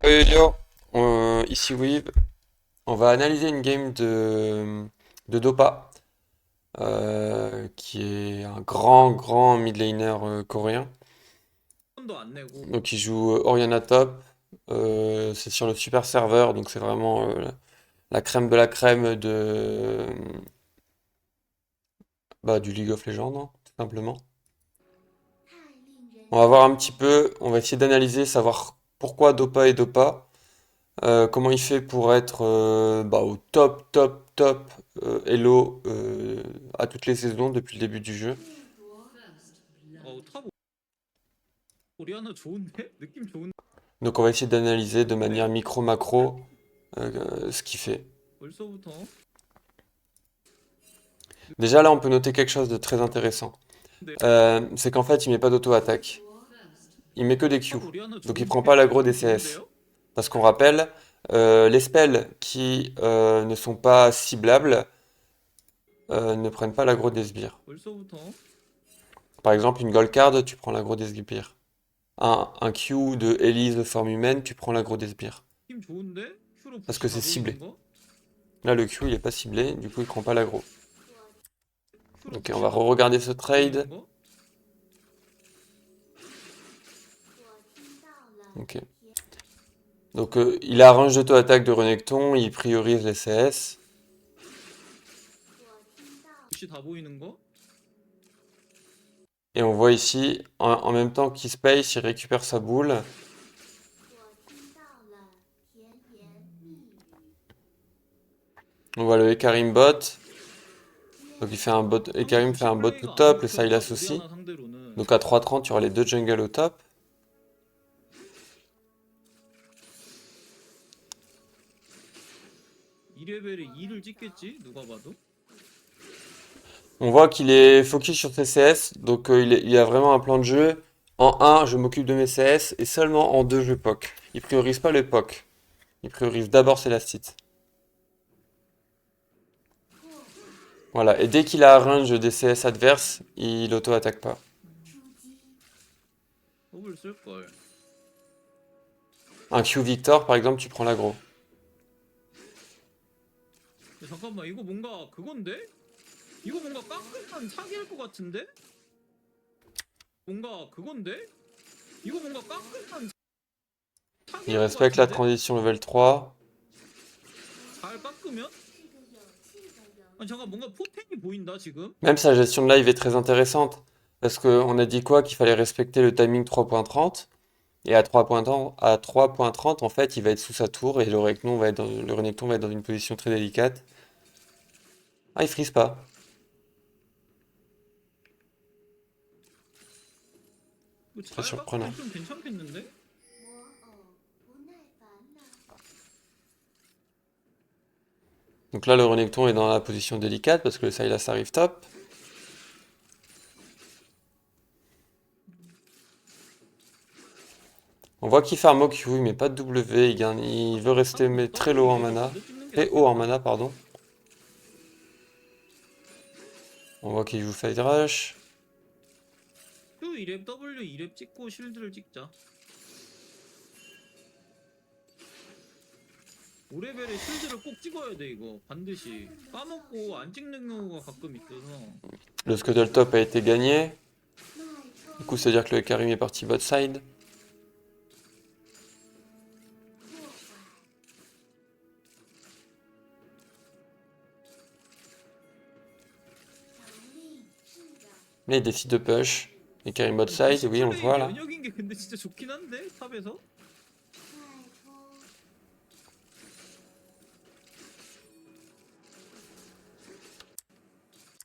Yo yo yo, ici Weave, on va analyser une game de Dopa, qui est un grand mid laner coréen. 돈도 안 내고 Donc il joue Orianna top, c'est sur le super serveur, donc c'est vraiment la crème de la crème du League of Legends, hein, tout simplement. On va voir un petit peu, on va essayer d'analyser, savoir pourquoi Dopa est Dopa. Comment il fait pour être au top Elo à toutes les saisons depuis le début du jeu. 탑 오리아나 좋은데? 느낌 좋은데? Donc on va essayer d'analyser de manière micro-macro ce qu'il fait. 벌써부터 Déjà là on peut noter quelque chose de très intéressant. 근데 C'est qu'en fait il met pas d'auto-attaque. Il met que des Q. 탑 오리아나 Donc il prend pas 좋은데? l'aggro des 느낌 CS. 좋은데요? Parce qu'on rappelle, les spells qui ne sont pas ciblables ne prennent pas l'aggro des sbires. 벌써부터 Par exemple une gold card, tu prends l'aggro des sbires. Un Q de Elise de forme humaine, tu prends l'aggro des sbires. 느낌 좋은데? 큐로 Parce 부시 que c'est 가고 있는 ciblé. 거? Là, le Q, il est pas ciblé, du coup, il prend pas l'aggro. 큐로 Ok, on 부시 va re-regarder ce 가고 있는 trade. 거? Ok. Donc, il a range d'auto-attaque de Renekton, il priorise les CS. 부시 다 보이는 거? Et on voit ici, en même temps qu'il space, il récupère sa boule. On voit le Ekarim bot. Donc, il fait un bot, 상대 Ekarim fait 부시 un bot au 플레이가 안 top, le 먹혀서 Sylas aussi. 오리아나 상대로는 Donc, à 3,30, tu auras les deux jungles au top. 이 레벨에 2를 찍겠지? 누가 봐도? On voit qu'il est focus sur ses CS, donc il a vraiment un plan de jeu. En un, je m'occupe de mes CS, et seulement en 2, je poke. Il priorise pas le poke. Il priorise d'abord ses lastites. Voilà, et dès qu'il a un range des CS adverses, il auto-attaque pas. 더블 쓸걸. Un Q Victor, par exemple, tu prends l'aggro. 잠깐만 이거 뭔가 그건데? 이거 뭔가 깎으면 사기할 것 같은데? 뭔가 그건데? 이거 뭔가 깎으면 Il 사기할 것 respecte la 같은데? transition level 3. 잘 깎으면? 아니 잠깐 뭔가 포텐이 보인다 지금? Même sa gestion de live est très intéressante. Parce qu'on a dit quoi? Qu'il fallait respecter le timing 3.30. Et à 3.30, en fait, il va être sous sa tour et le Renekton va être dans une position très délicate. Ah, il freeze pas. 이거 Très 잘 surprenant. 깎으면 좀 괜찮겠는데? Donc là, le Renekton est dans la position délicate parce que le Sylas arrive top. On voit qu'il fait un mock Q, il met pas de W, il veut rester mais très low en W 얘가 mana. 먼저 찍는 게 Très haut en 낫겠다. mana, pardon. On voit qu'il joue Fade Rush. Q 2렙 W 2렙 찍고 실드를 찍자. 5레벨에 실드를 꼭 찍어야 돼 이거 반드시 까먹고 안 찍는 경우가 가끔 있어서 Le Scuttle top a été gagné. Du coup, c'est-à-dire que le Karim est parti bot side. Là, il décide de push. Et Karim bot side, oui, on le 플레이 voit là. 면역인 게 근데 진짜 좋긴 한데 탑에서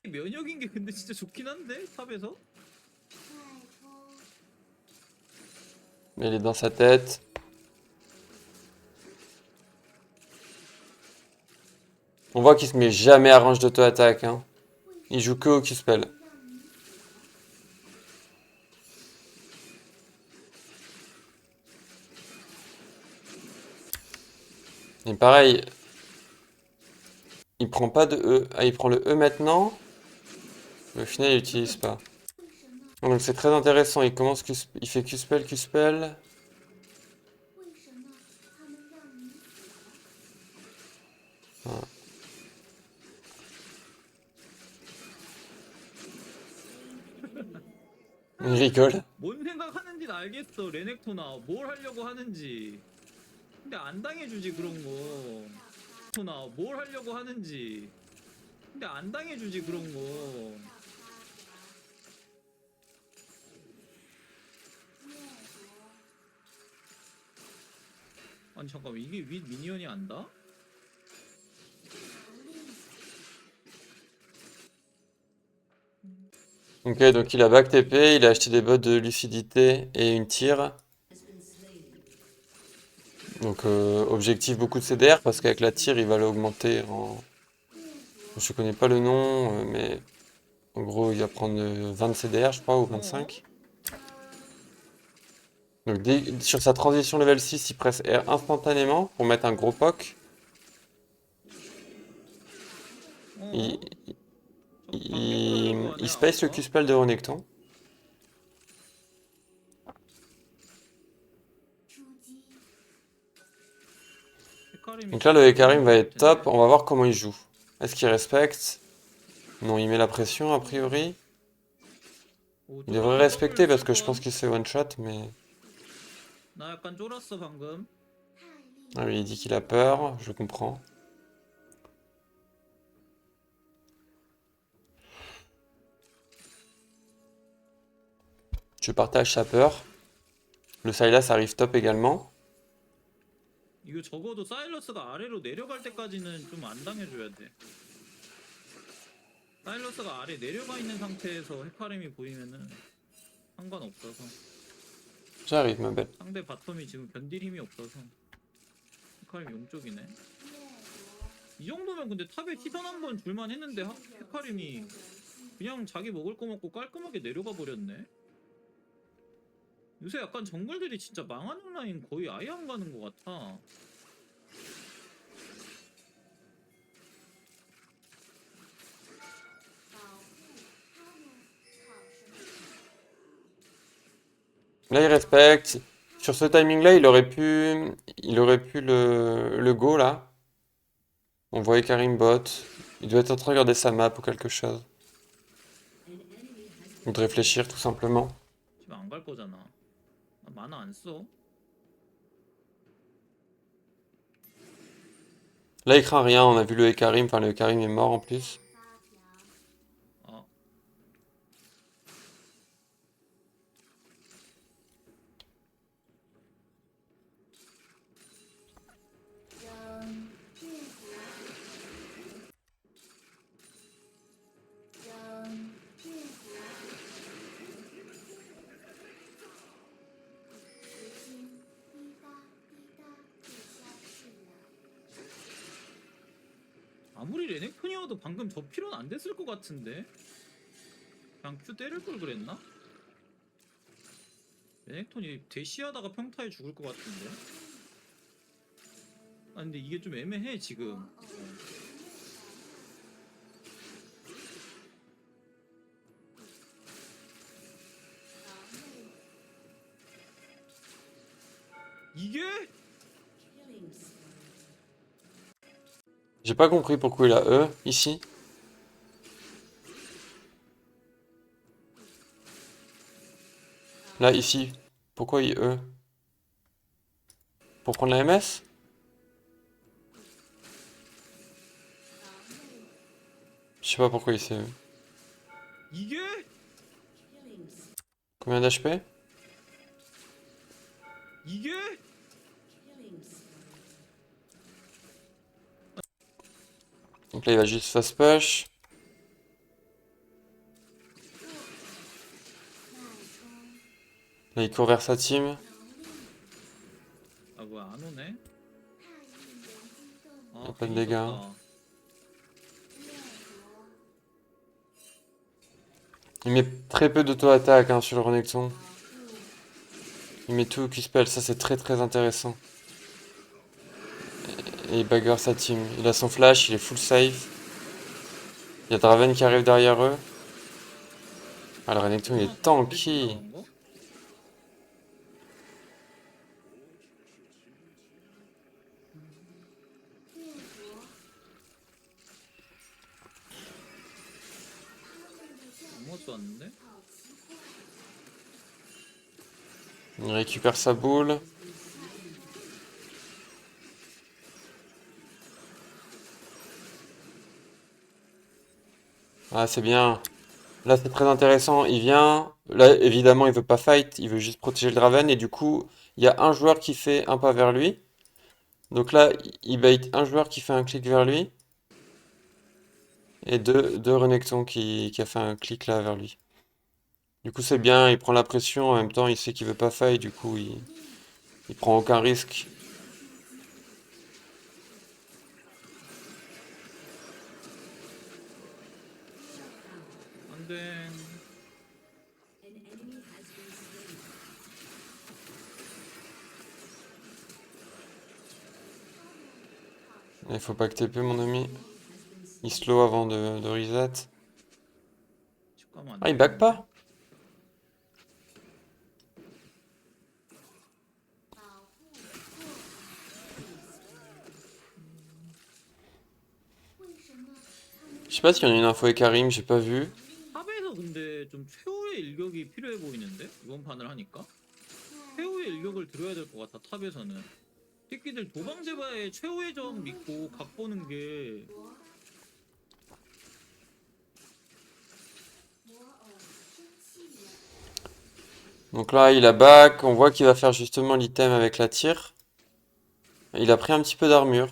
면역인 게 근데 진짜 좋긴 한데 탑에서 Mais il est dans sa tête. On voit qu'il se met jamais à range d'auto-attaque, hein. Il joue que au Q-spell. Et pareil, il prend pas de E. Ah, il prend le E maintenant. Mais au final, il l'utilise pas. Donc c'est très intéressant. Il commence il fait Q-spell, Q-spell. Voilà. Il rigole. 뭔 생각하는지는 알겠어, 레넥토나. 뭘 하려고 하는지. 근데 안 당해주지, 그런 거. 토나, 뭘 하려고 하는지. 근데 안 당해주지, 그런 거. 아니, 잠깐만, 이게 윗 미니언이 안다? Ok, donc il a back TP, il a acheté des bottes de lucidité et une tire. Donc objectif beaucoup de CDR parce qu'avec la tire il va l'augmenter en... Je connais pas le nom, mais en gros il va prendre 20 CDR je crois ou 어? 25. Donc sur sa transition level 6 il presse R instantanément pour mettre un gros poc. Il, 어? 자꾸 반격을 하려고 il 하네, space le 아우가. Q-spell de Renekton. 헤카림이 Donc là le 진짜 Hecarim va 개무서울 être top, 텐데. on va voir comment il joue. Est-ce qu'il respecte? Non, il met la pression a priori. 오, Il devrait W respecter parce 쓸 que je pense 뻔. qu'il se fait one shot, mais... 나 약간 쫄았어, 방금. Ah oui, il dit qu'il a peur, je comprends. Je partage sa peur. Le Sylas arrive top également. 이거 적어도 사일러스가 아래로 내려갈 때까지는 좀 안 당해줘야 돼. 사일러스가 아래 내려가 있는 상태에서 헤카림이 보이면은 상관없어서. J'arrive, ma belle. 상대 바텀이 지금 견딜 힘이 없어서 헤카림 용쪽이네. 이 정도면 근데 탑에 티선 한 번 줄만 했는데 헤카림이 그냥 자기 먹을 거 먹고 깔끔하게 내려가 버렸네. 요새 약간 정글들이 진짜 망하는 라인 거의 아예 안 가는 것 같아. Là, il respecte. Sur ce timing-là, il aurait pu le go, là. On voyait Karim bot. Il doit être en train de regarder sa map ou quelque chose. Ou de réfléchir, tout simplement. 지금 안 갈 거잖아. 나 만화 안 써. Là, il craint rien, on a vu le Karim. Enfin, le Karim est mort en plus. 아, 아무리 레넥톤이어도 방금 저 필요는 안 됐을 것 같은데. 그냥 Q 때릴 걸 그랬나? 레넥톤이 대시하다가 평타에 죽을 것 같은데. 아 근데 이게 좀 애매해 지금. 이게? J'ai pas compris pourquoi il a E, ici. Là, ici. Pourquoi il E? Pour prendre la MS? Je sais pas pourquoi il s'est E. 이게? Combien d'HP? 이게? Donc là, il va juste fast push. Là, il court vers sa team. 아 뭐야 안 오네? Il n'y a 아 pas de 괜히 dégâts. 썼다. Il met très peu d'auto-attaque hein, sur le Renekton. Il met tout au Q-spell, ça c'est très très intéressant. Et il bagarre sa team. Il a son flash, il est full safe. Il y a Draven qui arrive derrière eux. Ah, le Renekton il 너무 est 아까운데 집 tanky. 나간 거? 같은데? Il récupère sa boule. Ah, c'est bien. Là, c'est très intéressant. Il vient. Là, évidemment, il veut pas fight. Il veut juste protéger le Draven. Et du coup, il y a un joueur qui fait un pas vers lui. Donc là, il bait un joueur qui fait un clic vers lui. Et deux Renekton qui a fait un clic là vers lui. Du coup, c'est bien. Il prend la pression. En même temps, il sait qu'il veut pas fight. Du coup, il prend aucun risque. 안 돼. Il faut pas que TP, mon ami. Il slow avant de reset. 집 가면 안 Ah, il back 되겠는데? pas? Je sais pas s'il y en a une info avec Karim, j'ai pas vu. 탑에서 근데 좀 최후의 일격이 필요해 보이는데? 이번 판을 하니까? 최후의 일격을 들어야 될 것 같아 탑에서는. 새끼들 도방제바의 최후의 적 믿고 각 보는 게 Donc là, il a back. On voit qu'il va faire justement l'item avec la tire. Il a pris un petit peu d'armure.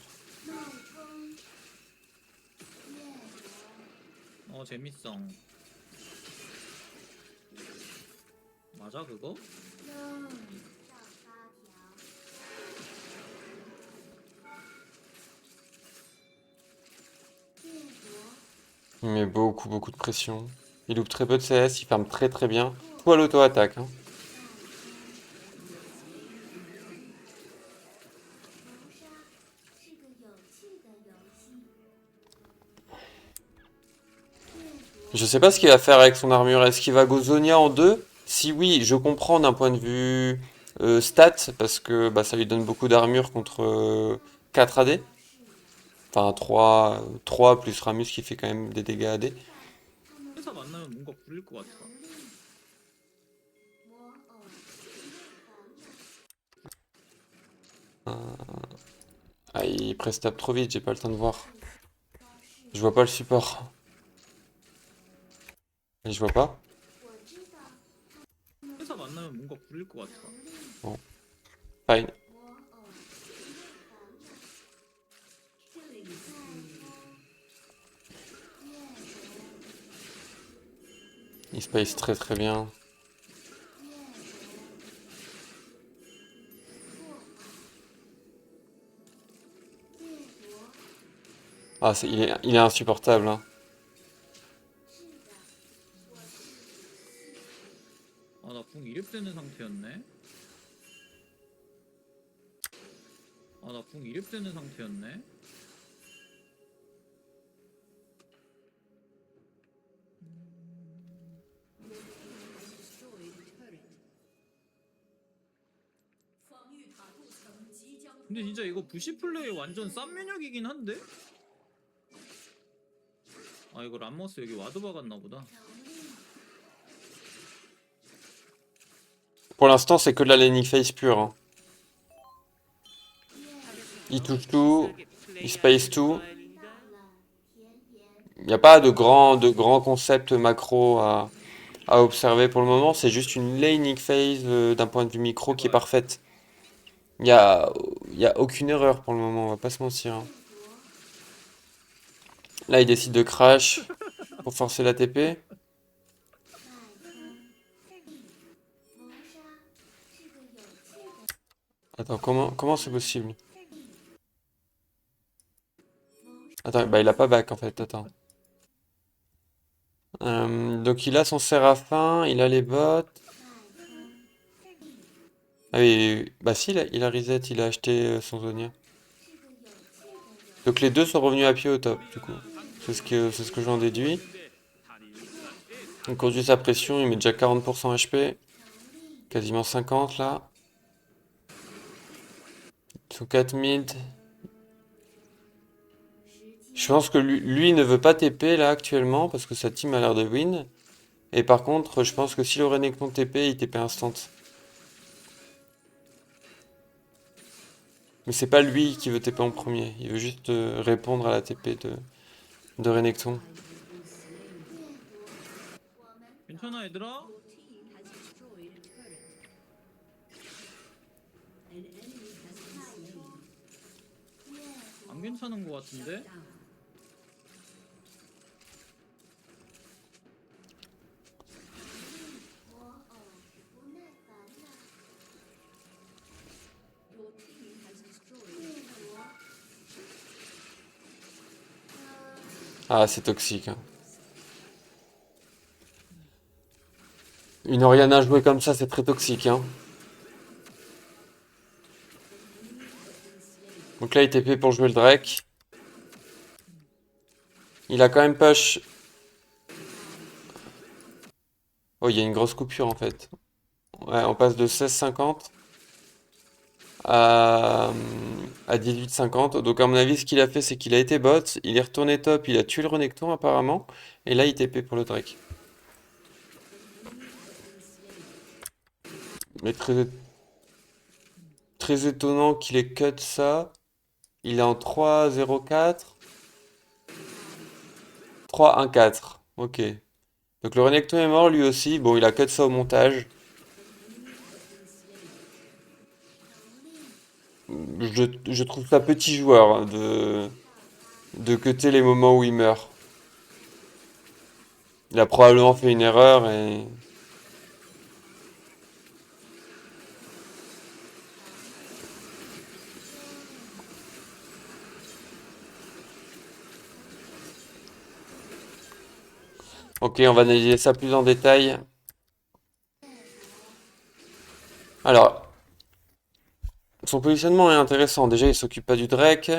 재밌어. 맞아 그거? Il met beaucoup de pression. Il loupe très peu de CS, il farme très bien. Tout à l'auto-attaque, hein. Je sais pas ce qu'il va faire avec son armure. Est-ce qu'il va go Zonia en deux? Si oui, je comprends d'un point de vue stats, parce que bah, ça lui donne beaucoup d'armure contre 4 AD. Enfin 3 plus Ramus qui fait quand même des dégâts AD. 회사 만나면 뭔가 부릴 것 같아. Ah, il press tab trop vite, j'ai pas le temps de voir. Je vois pas le support. Et je vois pas. 회사 만나면 뭔가 부릴 것 같아. Bon, fine. Il space très bien. Ah, il est insupportable, hein. 나궁 이랩되는 상태였네. 나궁 이랩되는 상태였네. 근데 진짜 이거 부시 플레이 완전 쌈 면역이긴 한데? 이거 람머스 여기 와드 박았나 보다. Pour l'instant, c'est que de la laning phase pure, hein. Il touche tout, il space tout. Il n'y a pas de grand concept macro à observer pour le moment. C'est juste une laning phase d'un point de vue micro qui est parfaite. Il y a, il y a aucune erreur pour le moment, on va pas se mentir, hein. Là, il décide de crash pour forcer la TP. Attends, comment c'est possible? Attends, bah il a pas back en fait, attends. Donc il a son Séraphin, il a les bots. Ah oui, bah si, il a reset, il a acheté son Zonia. Donc les deux sont revenus à pied au top, du coup. C'est ce que j'en déduis. Il conduit sa pression, il met déjà 40% HP. Quasiment 50 là. Ils sont 4 mid. Je pense que lui ne veut pas TP là actuellement parce que sa team a l'air de win. Et par contre, je pense que si le Renekton TP, il TP instant. Mais c'est pas lui qui veut TP en premier. Il veut juste répondre à la TP de Renekton. 괜찮아 얘들아? 안 괜찮은 것 같은데? Ah, c'est toxique, hein. Une Orianna jouée comme ça, c'est très toxique, hein. Donc là, il TP pour jouer le Drake. Il a quand même push. Oh, il y a une grosse coupure en fait. Ouais, on passe de 16,50 à, à 18,50. Donc à mon avis, ce qu'il a fait, c'est qu'il a été bot, il est retourné top, il a tué le Renekton apparemment, et là il TP pour le Drake. Mais très étonnant qu'il ait cut ça. Il est en 3,04. 3,14. Ok. Donc le Renekton est mort lui aussi. Bon, il a cut ça au montage. Je trouve ça petit joueur hein, de cutter les moments où il meurt. Il a probablement fait une erreur et... Ok, on va analyser ça plus en détail. Alors, son positionnement est intéressant. Déjà, il s'occupe pas du Drake.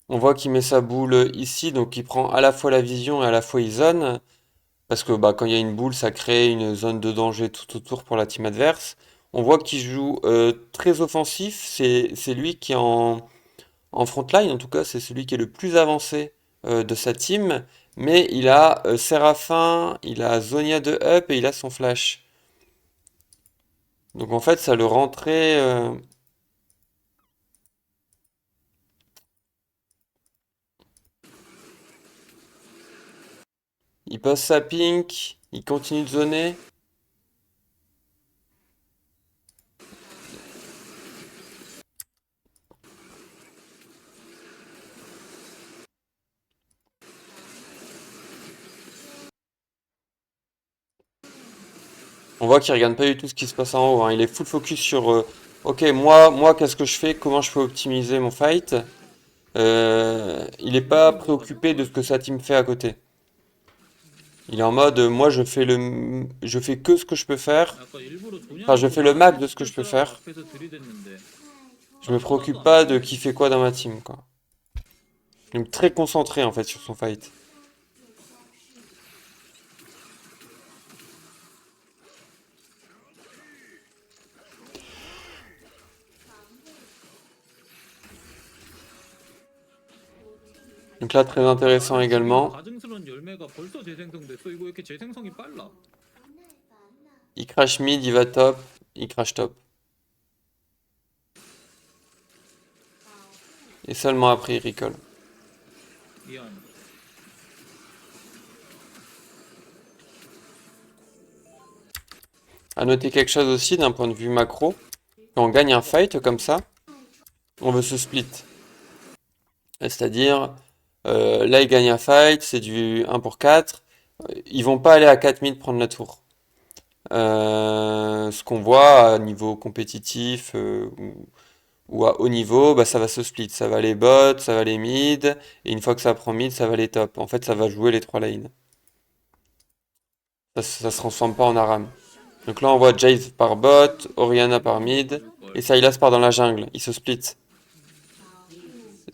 On voit qu'il met sa boule ici, donc il prend à la fois la vision et à la fois il zone. Parce que bah, quand il y a une boule, ça crée une zone de danger tout autour pour la team adverse. On voit qu'il joue très offensif. C'est lui qui est en front line, en tout cas, c'est celui qui est le plus avancé de sa team. Mais il a Séraphin, il a Zonia de up et il a son flash. Donc en fait, ça le rend très... il passe sa pink, il continue de zoner. On voit qu'il regarde pas du tout ce qui se passe en haut, hein. Il est full focus sur... ok, moi qu'est-ce que je fais? Comment je peux optimiser mon fight? Il est pas préoccupé de ce que sa team fait à côté. Il est en mode, moi je fais que ce que je peux faire. 아까 일부러 Enfin, je 조냐고 fais le 나한테 max de ce que 스킬 je peux 쓰라고 faire. 앞에서 들이댔는데 Je 나 me 쳐다도 préoccupe 안 pas de 보네. qui fait quoi dans ma team, quoi. Donc très concentré en fait sur son fight. Donc là, très intéressant 나는 지금 이 également. 가증스러운 열매가 벌써 재생성됐어. 이거 왜 이렇게 재생성이 빨라? Il crash mid, il va top, il crash top. Et seulement après, il recall. 미안. À noter quelque chose aussi d'un point de vue macro. Quand on gagne un fight comme ça, on veut se split. C'est-à-dire, là, ils gagnent un fight, c'est du 1 pour 4. Ils vont pas aller à 4 mid prendre la tour. Ce qu'on voit à niveau compétitif ou à haut niveau, bah, ça va se split. Ça va les bot, ça va les mid, et une fois que ça prend mid, ça va les top. En fait, ça va jouer les trois lanes. Ça se transforme pas en ARAM. Donc là, on voit Jayce par bot, Orianna par mid, 줄걸. et Sylas part dans la jungle. Ils se split.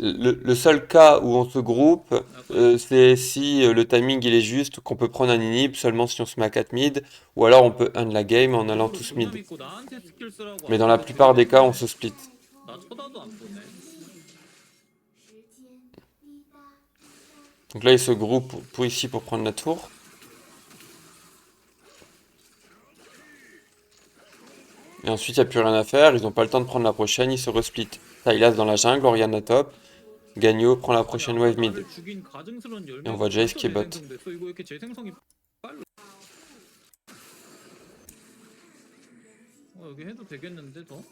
Le seul cas où on se groupe, 아까 c'est si le timing il est juste, qu'on peut prendre un inhib seulement si on se met à 4 mid, ou alors on peut end la game en allant 일부러 tous 조냐 mid. 믿고 나한테 스킬 쓰라고 Mais dans la 앞에서 plupart des cas, on 들이댔는데 se split. 나 쳐다도 안 보네. Donc là, ils se groupent pour ici pour prendre la tour. Et ensuite, il n'y a plus rien à faire. Ils n'ont pas le temps de prendre la prochaine. Ils se resplit. Sylas dans la jungle, Orianna top. Gagno prend la 아니 prochaine 아까 wave mid. 나를 죽인 가증스러운 Et on 열매가 voit Jace 벌써 qui est bot. 재생성됐어? 이거 왜 이렇게 재생성이 빨라? 여기 해도 되겠는데 더?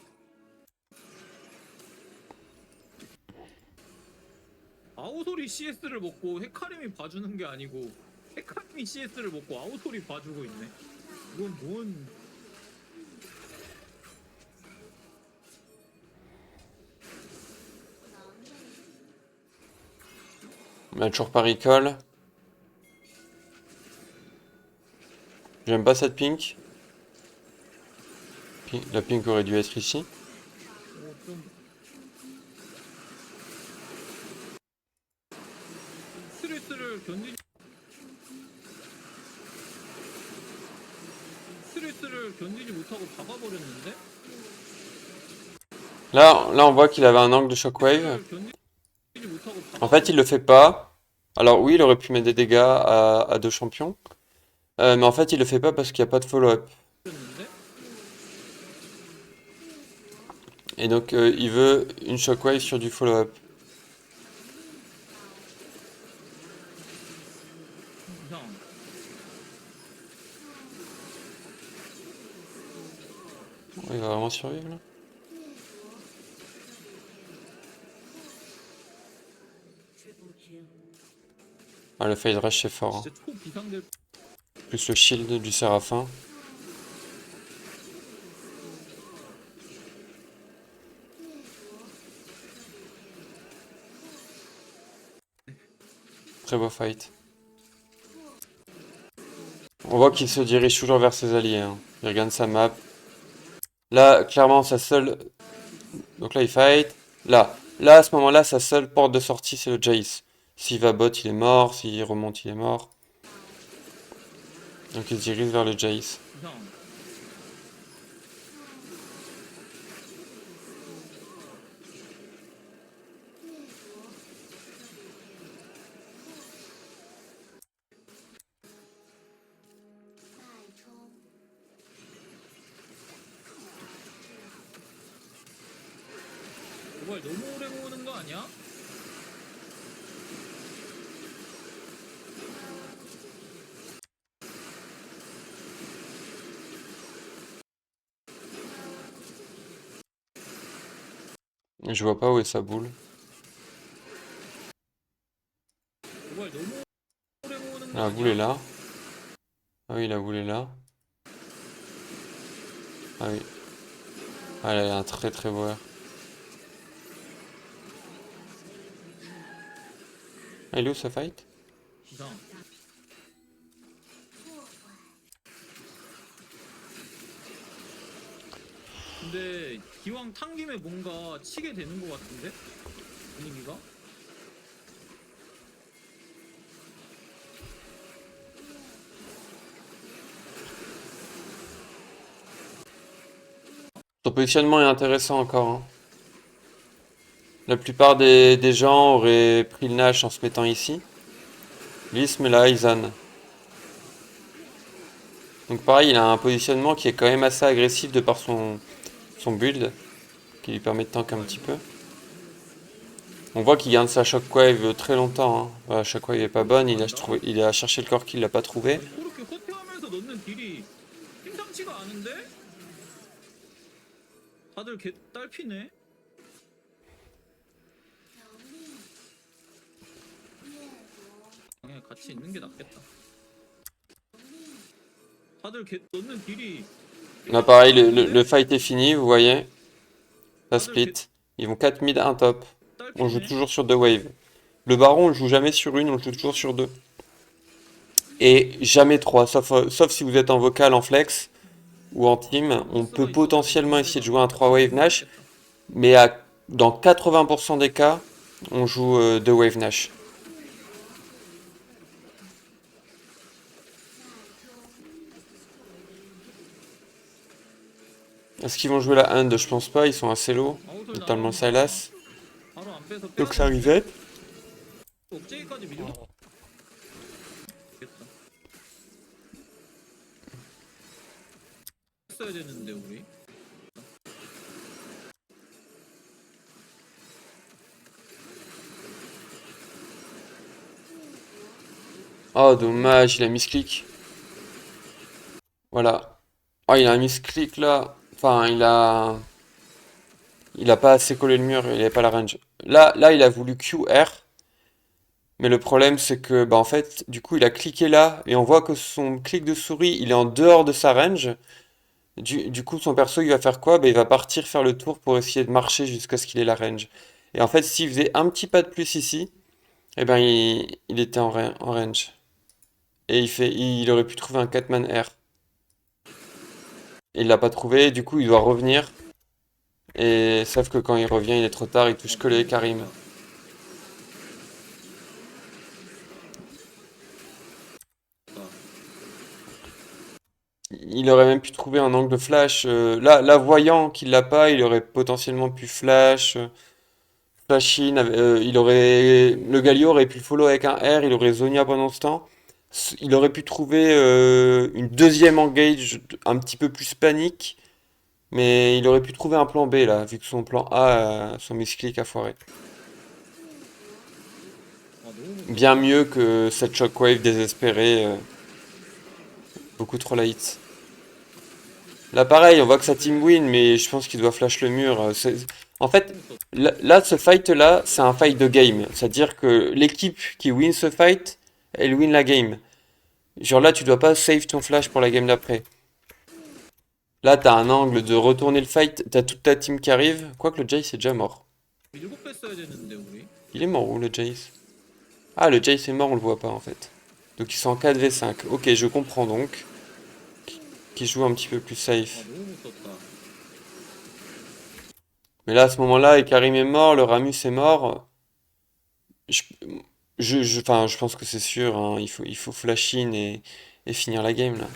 아우솔이 CS를 먹고 헤카림이 봐주는 게 아니고 헤카림이 CS를 먹고 아우솔이 봐주고 있네. 이건 뭔? On a toujours pas recall. J'aime pas cette pink. La pink aurait dû être ici. 좀 스트레스를 견디지 스트레스를 견디지 못하고 박아버렸는데? Là, on voit qu'il avait un angle de shockwave. 스트레스를 견디지 못하고 En fait, il le fait pas. Alors oui, il aurait pu mettre des dégâts à deux champions. Mais en fait, il le fait pas parce qu'il n'y a pas de follow-up. 박아버렸는데? Et donc, il veut une shockwave sur du follow-up. 이상. Oh, il va vraiment survivre là? Ah, le fade rush c'est fort, hein. 진짜 초비상될. Plus le shield du Séraphin. Très beau fight. On voit qu'il se dirige toujours vers ses alliés, hein. Il regarde sa map. Là, clairement, sa seule... Donc là, il fight. Là, à ce moment-là, sa seule porte de sortie, c'est le Jace. S'il va bot, il est mort. S'il remonte, il est mort. Donc il se dirige vers le Jace. 이상. 정말 너무 오래 모으는 거 아니야? Je vois pas où est sa boule. 정말 너무 오래 모으는 거 La boule est 아니야? là. Ah oui, la boule est là. Ah oui. Ah, elle a un très très beau air. Ah, il est où ce fight? 이상. 근데 기왕 탄 김에 뭔가 치게 되는 거 같은데? 분위기가? Son positionnement est intéressant encore, hein. La plupart des gens auraient pris le Nash en se mettant ici. Lui, il se met là, Izan. Donc pareil, il a un positionnement qui est quand même assez agressif de par son build, qui lui permet de tank un petit peu. On voit qu'il garde sa shockwave très longtemps, hein. Voilà, la shockwave est pas bonne, il a cherché le core kill, il l'a pas trouvé. 아니 그렇게 허태하면서 넣는 딜이 심상치가 않은데? 다들 개 딸피네? 그냥 같이 있는 게 낫겠다. 다들 넣는 딜이 Là pareil, 심상치가 le 않은데? fight est fini, vous voyez. Ça 다들 split. Ils vont 4 mid, 1 top. On joue 딸피네? toujours sur 2 waves. Le baron, on le joue jamais sur une, on le joue toujours sur 2. Et jamais 3, sauf si vous êtes en vocal, en flex ou en team. On peut potentiellement essayer de jouer un 3 wave Nash, mais dans 80% des cas, on joue 2 wave Nash. Est-ce qu'ils vont jouer la hand? Je pense pas, ils sont assez low, 아웃을 notamment 나가니까 Sylas. 바로 안 빼서 Donc ça 빼야 reset. 억제기까지 밀어 겠다 했어야 되는데 우리 Oh, dommage, il a misclick. Voilà. Oh, il a un misclick là. Enfin, il a pas assez collé le mur, il avait pas la range. Là, il a voulu QR, mais le problème c'est que, bah en fait, du coup, il a cliqué là, et on voit que son clic de souris, il est en dehors de sa range. Du coup, son perso, il va faire quoi? Bah, il va partir faire le tour pour essayer de marcher jusqu'à ce qu'il ait la range. Et en fait, s'il faisait un petit pas de plus ici, eh ben, il était en range. Et il aurait pu trouver un Catman R. Et il l'a pas trouvé, du coup, il doit revenir. Et sauf que quand il revient, il est trop tard, il touche Ah, que les 너무 Karim. 무섭다. 아, Il aurait même pu trouver un angle de flash. Là, voyant qu'il l'a pas, il aurait potentiellement pu flash. Flash in. Le Galio aurait pu le follow avec un R, il aurait Zonia pendant ce temps. Il aurait pu trouver une deuxième engage un petit peu plus panique. Mais il aurait pu trouver un plan B là, vu que son plan A, son misclick a foiré. 아, 너무 Bien 무섭다. mieux que cette shockwave désespérée, beaucoup trop light. Là, pareil, on voit que sa team win, mais je pense qu'il doit flash le mur. En fait, 너무 무섭다. là, ce fight-là, c'est un fight de game. C'est-à-dire que l'équipe qui win ce fight, elle win la game. Genre là, tu dois pas save ton flash pour la game d'après. Là, t'as un angle de retourner le fight, t'as toute ta team qui arrive. Quoique le Jace est déjà mort. 일곱 배 써야 되는데 우리. Il est mort où le Jace? Ah, le Jace est mort, on le voit pas en fait. Donc ils sont en 4v5. Ok, je comprends donc. Qui joue un petit peu plus 아, safe. 너무 무섭다. Mais là, à ce moment-là, Karim est mort, le Ramus est mort. Je, enfin, je pense que c'est sûr, hein, il faut flash in et finir la game là.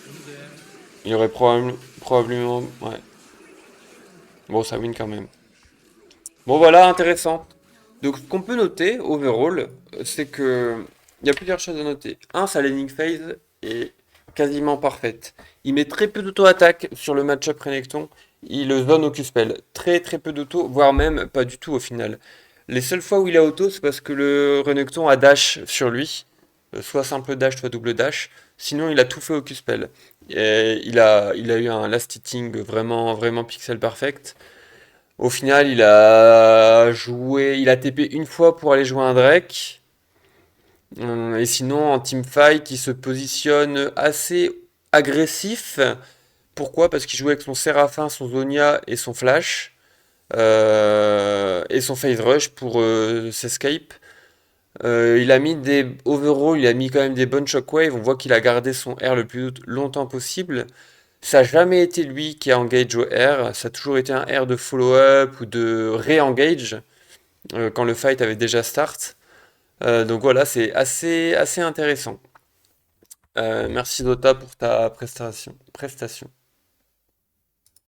근데 Il aurait probablement. Ouais. Bon, ça win quand même. Bon, voilà, intéressant. Donc, ce qu'on peut noter, overall, c'est que. Il y a plusieurs choses à noter. Un, sa laning phase est quasiment parfaite. Il met très peu d'auto-attaque sur le match-up Renekton. Il le zone au Q-spell. Très très peu d'auto, voire même pas du tout au final. Les seules fois où il a auto, c'est parce que le Renekton a dash sur lui. Soit simple dash, soit double dash. Sinon, il a tout fait au Q-spell. Et il a eu un last hitting vraiment, vraiment pixel perfect. Au final, il a TP une fois pour aller jouer un Drake. Et sinon, en teamfight, il se positionne assez agressif. Pourquoi? Parce qu'il joue avec son Séraphin, son Zonia et son Flash. Et son Phase Rush pour s'escape. Il a mis des overall, il a mis quand même des bonnes shockwaves. On voit qu'il a gardé son R le plus longtemps possible. Ça n'a jamais été lui qui a engage au R. Ça a toujours été un R de follow-up ou de re-engage quand le fight avait déjà start. Donc voilà, c'est assez intéressant. Merci Dota pour ta prestation.